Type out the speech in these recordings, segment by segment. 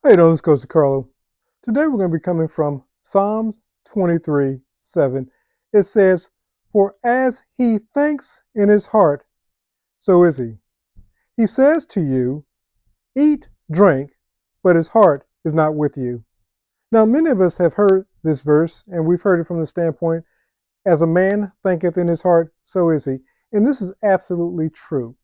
Hey, this is Coach DeCarlo. Today we're going to be coming from Psalms 23:7. It says, "For as he thinks in his heart, so is he. He says to you, eat, drink, but his heart is not with you." Now, many of us have heard this verse, and we've heard it from the standpoint, as a man thinketh in his heart, so is he. And this is absolutely true.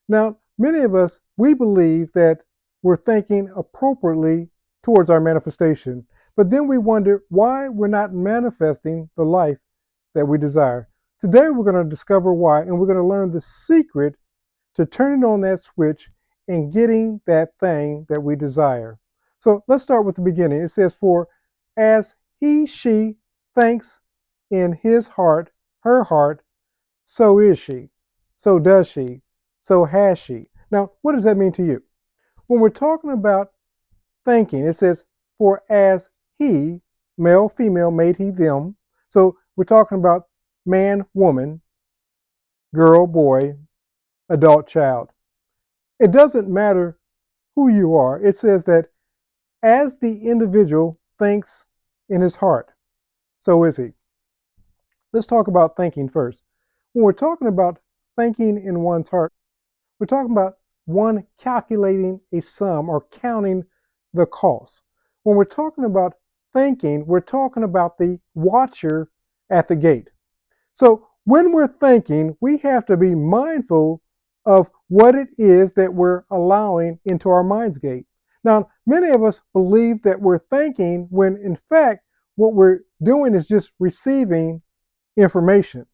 Now, many of us, we believe that we're thinking appropriately towards our manifestation, but then we wonder why we're not manifesting the life that we desire. Today, we're going to discover why, and we're going to learn the secret to turning on that switch and getting that thing that we desire. So let's start with the beginning. It says, "For as she thinks in his heart, her heart, so is she, so does she, so has she." Now, what does that mean to you? When we're talking about thinking, it says, "For as he," male, female, made he them. So we're talking about man, woman, girl, boy, adult, child. It doesn't matter who you are. It says that as the individual thinks in his heart, so is he. Let's talk about thinking first. When we're talking about thinking in one's heart, we're talking about one calculating a sum or counting the cost. When we're talking about thinking, we're talking about the watcher at the gate. So when we're thinking, we have to be mindful of what it is that we're allowing into our mind's gate. Now, many of us believe that we're thinking when in fact what we're doing is just receiving information.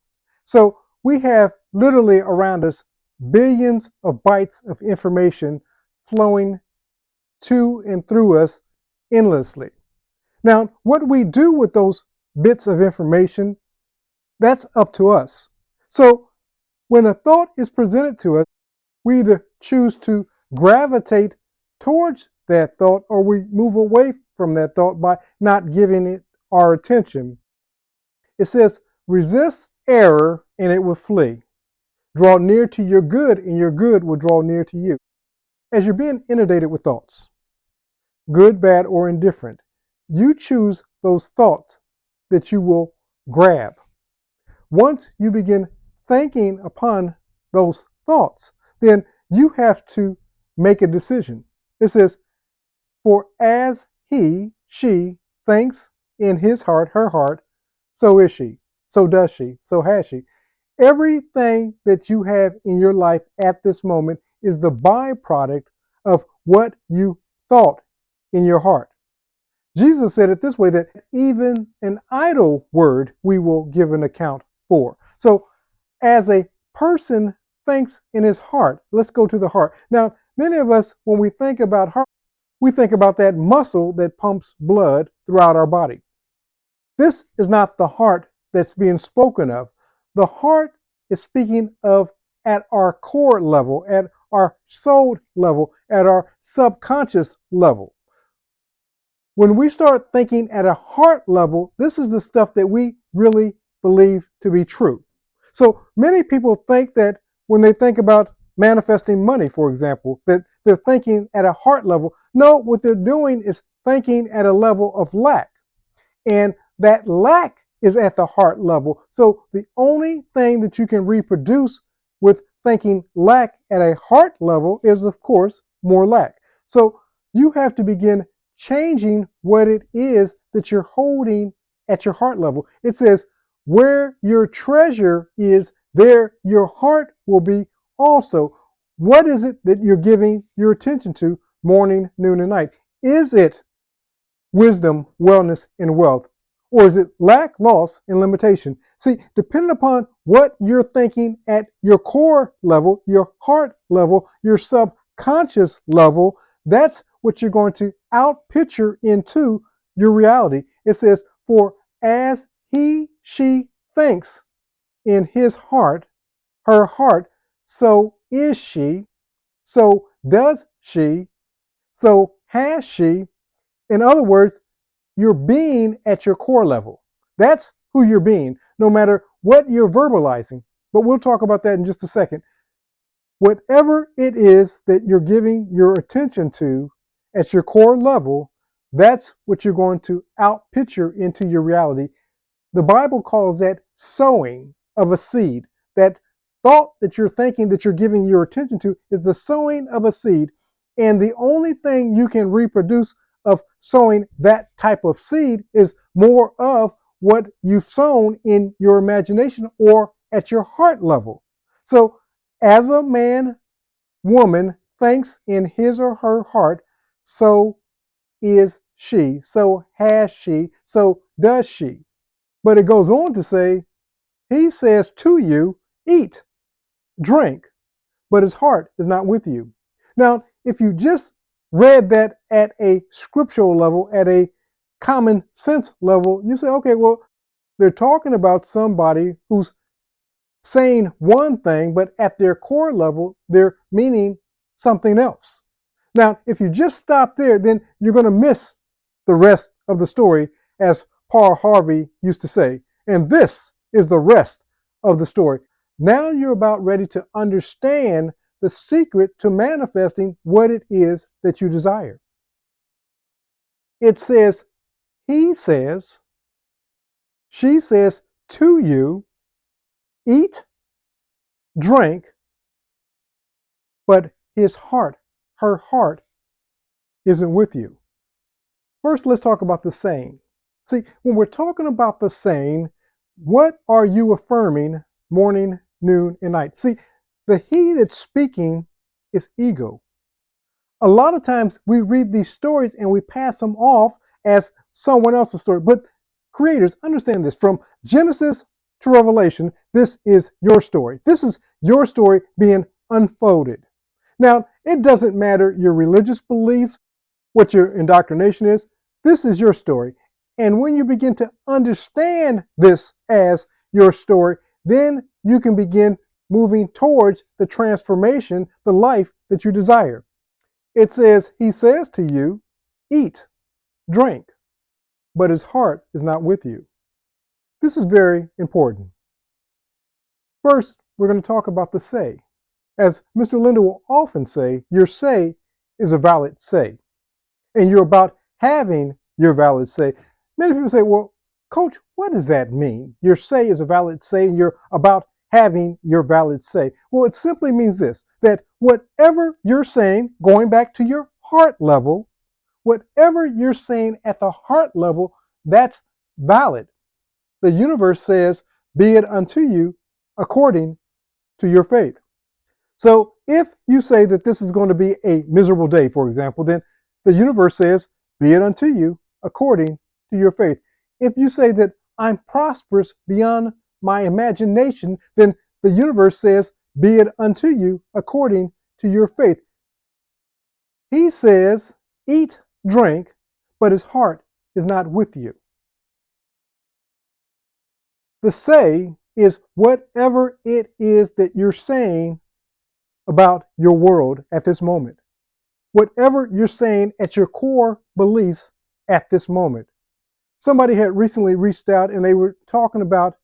So we have literally around us billions of bytes of information flowing to and through us endlessly. Now, what we do with those bits of information, that's up to us. So when a thought is presented to us, we either choose to gravitate towards that thought or we move away from that thought by not giving it our attention. It says, "Resist error and it will flee. Draw near to your good and your good will draw near to you." As you're being inundated with thoughts, good, bad, or indifferent, you choose those thoughts that you will grab. Once you begin thinking upon those thoughts, then you have to make a decision. It says, "For as she thinks in his heart, her heart, so is she, so does she, so has she." Everything that you have in your life at this moment is the byproduct of what you thought in your heart. Jesus said it this way, that even an idle word we will give an account for. So as a person thinks in his heart, let's go to the heart. Now, many of us, when we think about heart, we think about that muscle that pumps blood throughout our body. This is not the heart that's being spoken of. The heart is speaking of at our core level, at our soul level, at our subconscious level. When we start thinking at a heart level, this is the stuff that we really believe to be true. So many people think that when they think about manifesting money, for example, that they're thinking at a heart level. No, what they're doing is thinking at a level of lack. And that lack is at the heart level. So the only thing that you can reproduce with thinking lack at a heart level is, of course, more lack. So you have to begin changing what it is that you're holding at your heart level. It says, "Where your treasure is, there your heart will be also." What is it that you're giving your attention to morning, noon, and night? Is it wisdom, wellness, and wealth? Or is it lack, loss, and limitation? See, depending upon what you're thinking at your core level, your heart level, your subconscious level, that's what you're going to outpicture into your reality. It says, "For as she thinks in his heart, her heart, so is she, so does she, so has she." In other words, you're being at your core level. That's who you're being, no matter what you're verbalizing. But we'll talk about that in just a second. Whatever it is that you're giving your attention to at your core level, that's what you're going to outpicture into your reality. The Bible calls that sowing of a seed. That thought that you're thinking, that you're giving your attention to, is the sowing of a seed. And the only thing you can reproduce of sowing that type of seed is more of what you've sown in your imagination or at your heart level. So, as a man, woman thinks in his or her heart, so is she, so has she, so does she. But it goes on to say, he says to you, eat, drink, but his heart is not with you. Now, if you just read that at a scriptural level, at a common sense level, you say, okay, well, they're talking about somebody who's saying one thing, but at their core level, they're meaning something else. Now, if you just stop there, then you're going to miss the rest of the story, as Paul Harvey used to say. And this is the rest of the story. Now you're about ready to understand the secret to manifesting what it is that you desire. It says, he says, she says to you, eat, drink, but his heart, her heart, isn't with you. First, let's talk about the saying. See, when we're talking about the saying, what are you affirming morning, noon, and night? See, the he that's speaking is ego. A lot of times we read these stories and we pass them off as someone else's story. But creators, understand this. From Genesis to Revelation, this is your story. This is your story being unfolded. Now, it doesn't matter your religious beliefs, what your indoctrination is. This is your story. And when you begin to understand this as your story, then you can begin moving towards the transformation, the life that you desire. It says, he says to you, eat, drink, but his heart is not with you. This is very important. First, we're going to talk about the say. As Mr. Linda will often say, your say is a valid say. And you're about having your valid say. Many people say, well, Coach, what does that mean? Your say is a valid say, and you're about having your valid say. Well, it simply means this, that whatever you're saying, going back to your heart level, whatever you're saying at the heart level, that's valid. The universe says, be it unto you according to your faith. So if you say that this is going to be a miserable day, for example, then the universe says, be it unto you according to your faith. If you say that I'm prosperous beyond my imagination, then the universe says, be it unto you according to your faith. He says, eat, drink, but his heart is not with you. The say is whatever it is that you're saying about your world at this moment. Whatever you're saying at your core beliefs at this moment. Somebody had recently reached out and they were talking about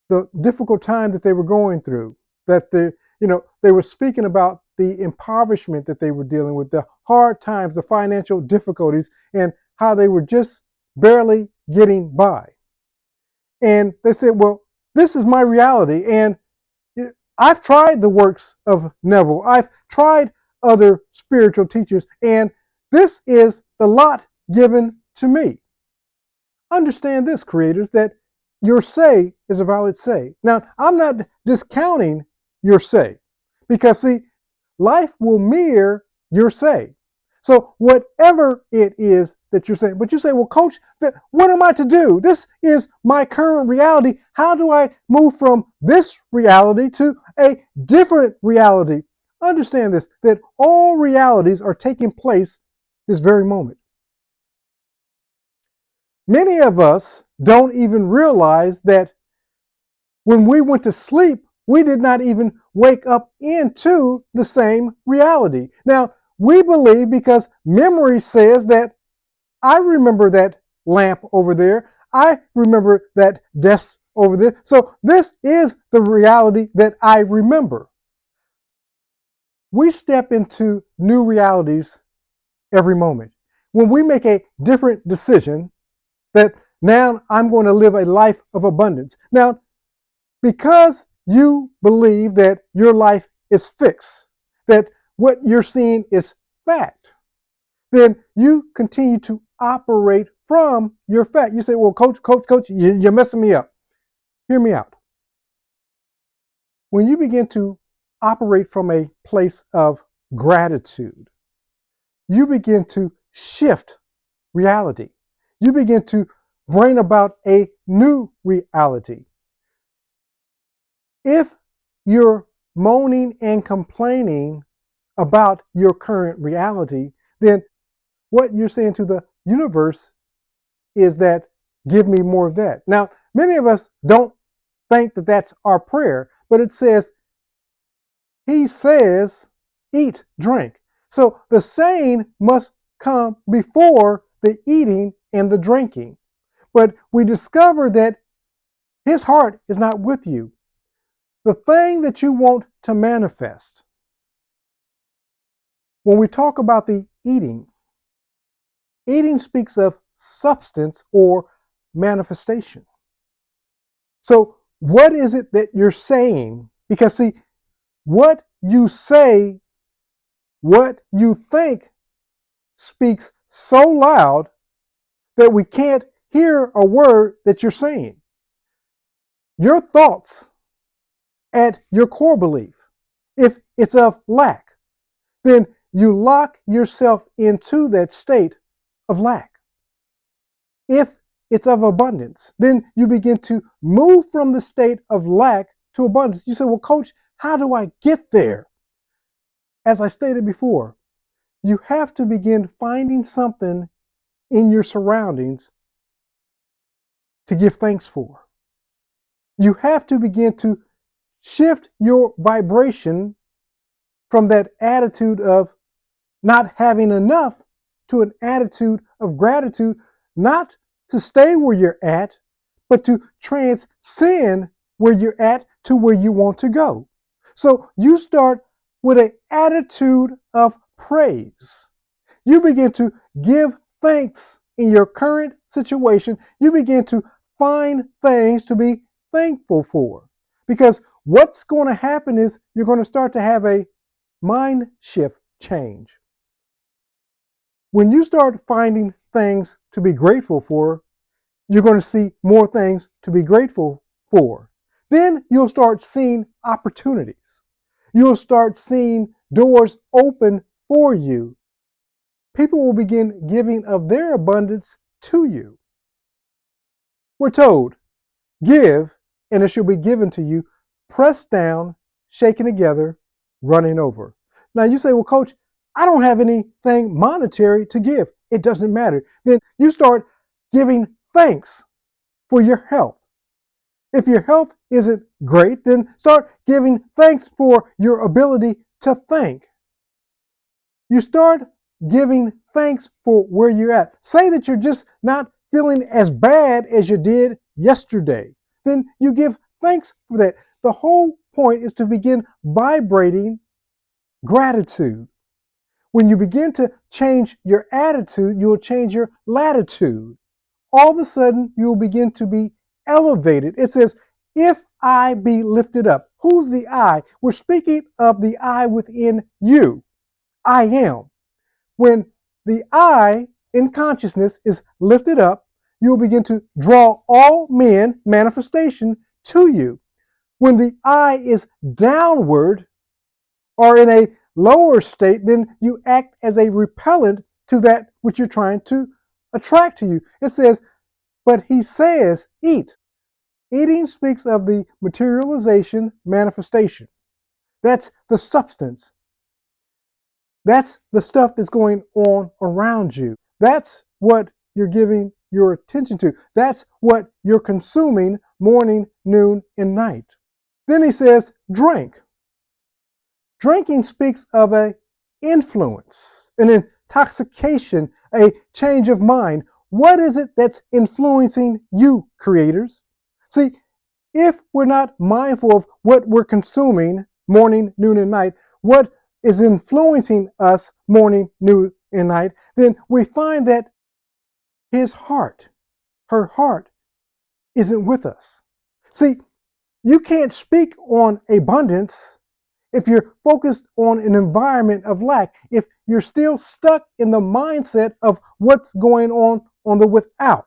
the difficult time that they were going through, that they were speaking about the impoverishment that they were dealing with, the hard times, the financial difficulties, and how they were just barely getting by. And they said, well, this is my reality. And I've tried the works of Neville. I've tried other spiritual teachers, and this is the lot given to me. Understand this, creators, that your say is a valid say. Now, I'm not discounting your say, because see, life will mirror your say. So whatever it is that you're saying, but you say, well, Coach, what am I to do? This is my current reality. How do I move from this reality to a different reality? Understand this, that all realities are taking place this very moment. Many of us don't even realize that when we went to sleep, we did not even wake up into the same reality. Now, we believe because memory says that I remember that lamp over there. I remember that desk over there. So this is the reality that I remember. We step into new realities every moment. When we make a different decision that now I'm going to live a life of abundance. Now, because you believe that your life is fixed, that what you're seeing is fact, then you continue to operate from your fact. You say, well, coach, you're messing me up. Hear me out. When you begin to operate from a place of gratitude, you begin to shift reality. You begin to bring about a new reality. If you're moaning and complaining about your current reality, then what you're saying to the universe is that, give me more of that. Now, many of us don't think that that's our prayer, but it says, he says, eat, drink. So the saying must come before the eating and the drinking. But we discover that his heart is not with you. The thing that you want to manifest, when we talk about the eating, eating speaks of substance or manifestation. So what is it that you're saying? Because see, what you say, what you think speaks so loud that we can't hear a word that you're saying. Your thoughts at your core belief, if it's of lack, then you lock yourself into that state of lack. If it's of abundance, then you begin to move from the state of lack to abundance. You say, well, coach, how do I get there? As I stated before, you have to begin finding something in your surroundings to give thanks for. You have to begin to shift your vibration from that attitude of not having enough to an attitude of gratitude, not to stay where you're at, but to transcend where you're at to where you want to go. So you start with an attitude of praise. You begin to give thanks in your current situation. You begin to find things to be thankful for. Because what's going to happen is you're going to start to have a mind shift change. When you start finding things to be grateful for, you're going to see more things to be grateful for. Then you'll start seeing opportunities. You'll start seeing doors open for you. People will begin giving of their abundance to you. We're told, give, and it shall be given to you, pressed down, shaken together, running over. Now you say, well, coach, I don't have anything monetary to give. It doesn't matter. Then you start giving thanks for your health. If your health isn't great, then start giving thanks for your ability to think. You start giving thanks for where you're at. Say that you're just not feeling as bad as you did yesterday. Then you give thanks for that. The whole point is to begin vibrating gratitude. When you begin to change your attitude, you'll change your latitude. All of a sudden, you'll begin to be elevated. It says, if I be lifted up. Who's the I? We're speaking of the I within you. I am. When the I in consciousness is lifted up, you'll begin to draw all men, manifestation, to you. When the I is downward or in a lower state, then you act as a repellent to that which you're trying to attract to you. It says, but he says, eat. Eating speaks of the materialization, manifestation. That's the substance. That's the stuff that's going on around you. That's what you're giving your attention to. That's what you're consuming morning, noon, and night. Then he says, drink. Drinking speaks of an influence, an intoxication, a change of mind. What is it that's influencing you, creators? See, if we're not mindful of what we're consuming morning, noon, and night, what is influencing us morning, noon, in night, then we find that his heart, her heart, isn't with us. See, you can't speak on abundance if you're focused on an environment of lack, if you're still stuck in the mindset of what's going on the without.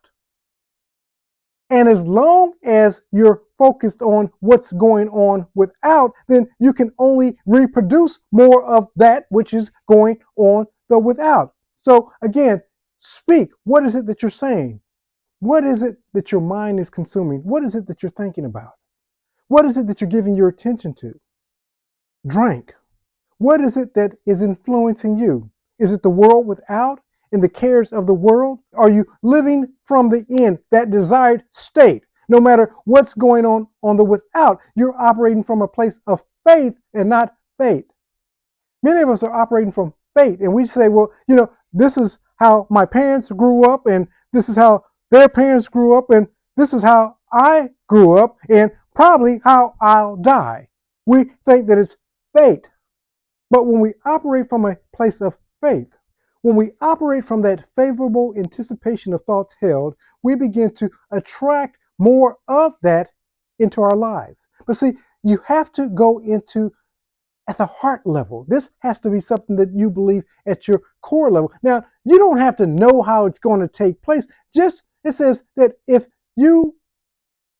And as long as you're focused on what's going on without, then you can only reproduce more of that which is going on the without. So again, speak. What is it that you're saying? What is it that your mind is consuming? What is it that you're thinking about? What is it that you're giving your attention to? Drink. What is it that is influencing you? Is it the world without and the cares of the world? Are you living from the in, that desired state? No matter what's going on the without, you're operating from a place of faith and not fate. Many of us are operating from fate, and we say, well, this is how my parents grew up, and this is how their parents grew up, and this is how I grew up, and probably how I'll die. We think that it's fate. But when we operate from a place of faith, when we operate from that favorable anticipation of thoughts held, we begin to attract more of that into our lives. But see, you have to go into at the heart level. This has to be something that you believe at your core level. Now, you don't have to know how it's going to take place. Just it says that if you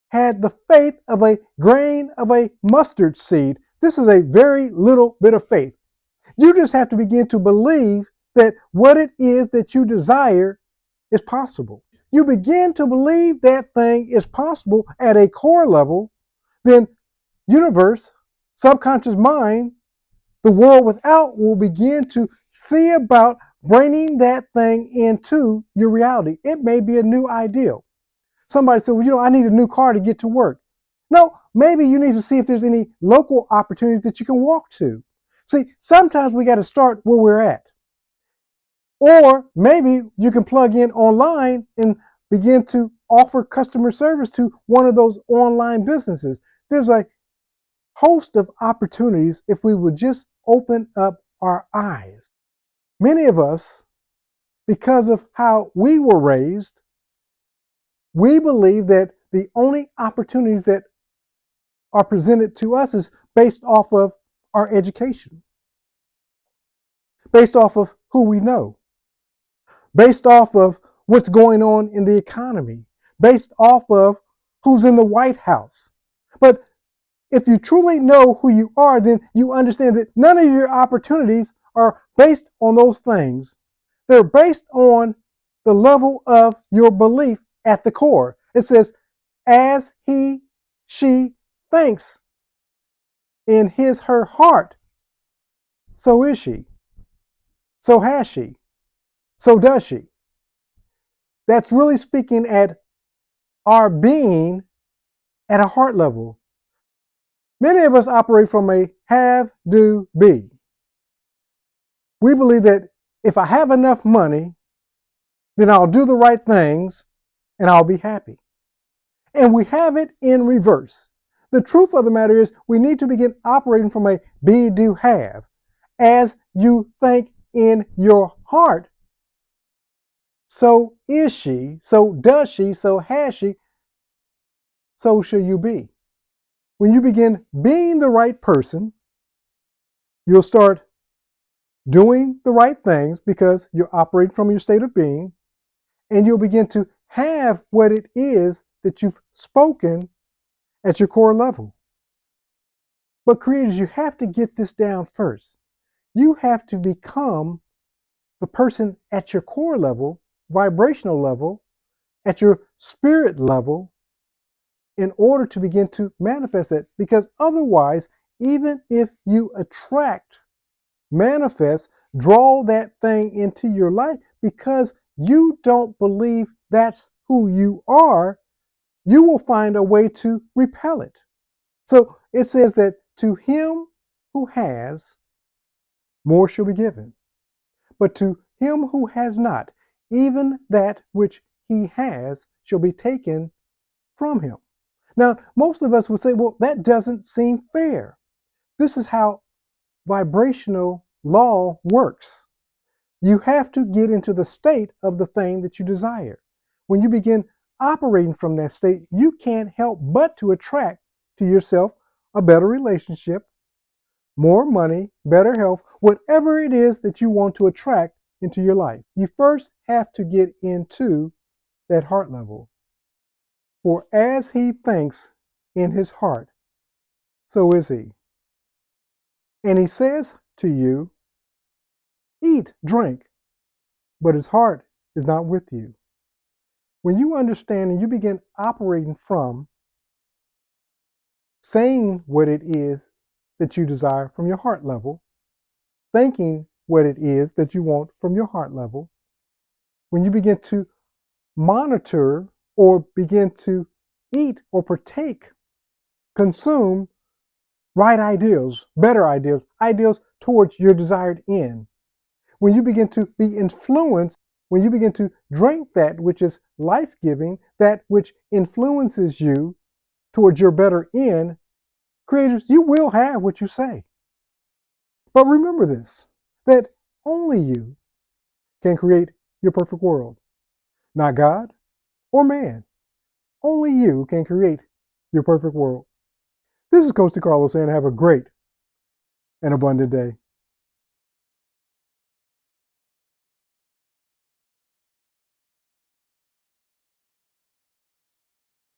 had the faith of a grain of a mustard seed, this is a very little bit of faith. You just have to begin to believe that what it is that you desire is possible. You begin to believe that thing is possible at a core level, then universe, subconscious mind, the world without will begin to see about bringing that thing into your reality. It may be a new ideal. Somebody said, well, I need a new car to get to work. No, maybe you need to see if there's any local opportunities that you can walk to. See, sometimes we got to start where we're at. Or maybe you can plug in online and begin to offer customer service to one of those online businesses. There's a host of opportunities if we would just open up our eyes. Many of us, because of how we were raised, we believe that the only opportunities that are presented to us is based off of our education, based off of who we know, based off of what's going on in the economy, based off of who's in the White House. But if you truly know who you are, then you understand that none of your opportunities are based on those things. They're based on the level of your belief at the core. It says, as he, she thinks in his, her heart, so is she, so has she, so does she. That's really speaking at our being at a heart level. Many of us operate from a have, do, be. We believe that if I have enough money, then I'll do the right things and I'll be happy. And we have it in reverse. The truth of the matter is we need to begin operating from a be, do, have. As you think in your heart, so is she, so does she, so has she, so shall you be. When you begin being the right person, you'll start doing the right things because you're operating from your state of being, and you'll begin to have what it is that you've spoken at your core level. But creators, you have to get this down first. You have to become the person at your core level, vibrational level, at your spirit level, in order to begin to manifest it. Because otherwise, even if you attract, manifest, draw that thing into your life, because you don't believe that's who you are, you will find a way to repel it. So it says that to him who has, more shall be given. But to him who has not, even that which he has shall be taken from him. Now, most of us would say, well, that doesn't seem fair. This is how vibrational law works. You have to get into the state of the thing that you desire. When you begin operating from that state, you can't help but to attract to yourself a better relationship, more money, better health, whatever it is that you want to attract into your life. You first have to get into that heart level. For as he thinks in his heart, so is he. And he says to you, eat, drink, but his heart is not with you. When you understand and you begin operating from saying what it is that you desire from your heart level, thinking what it is that you want from your heart level, when you begin to monitor or begin to eat or partake, consume right ideals, better ideals, ideals towards your desired end, when you begin to be influenced, when you begin to drink that which is life giving, that which influences you towards your better end, creators, you will have what you say. But remember this, that only you can create your perfect world, not God or man. Only you can create your perfect world. This is Coach DeCarlo saying have a great and abundant day.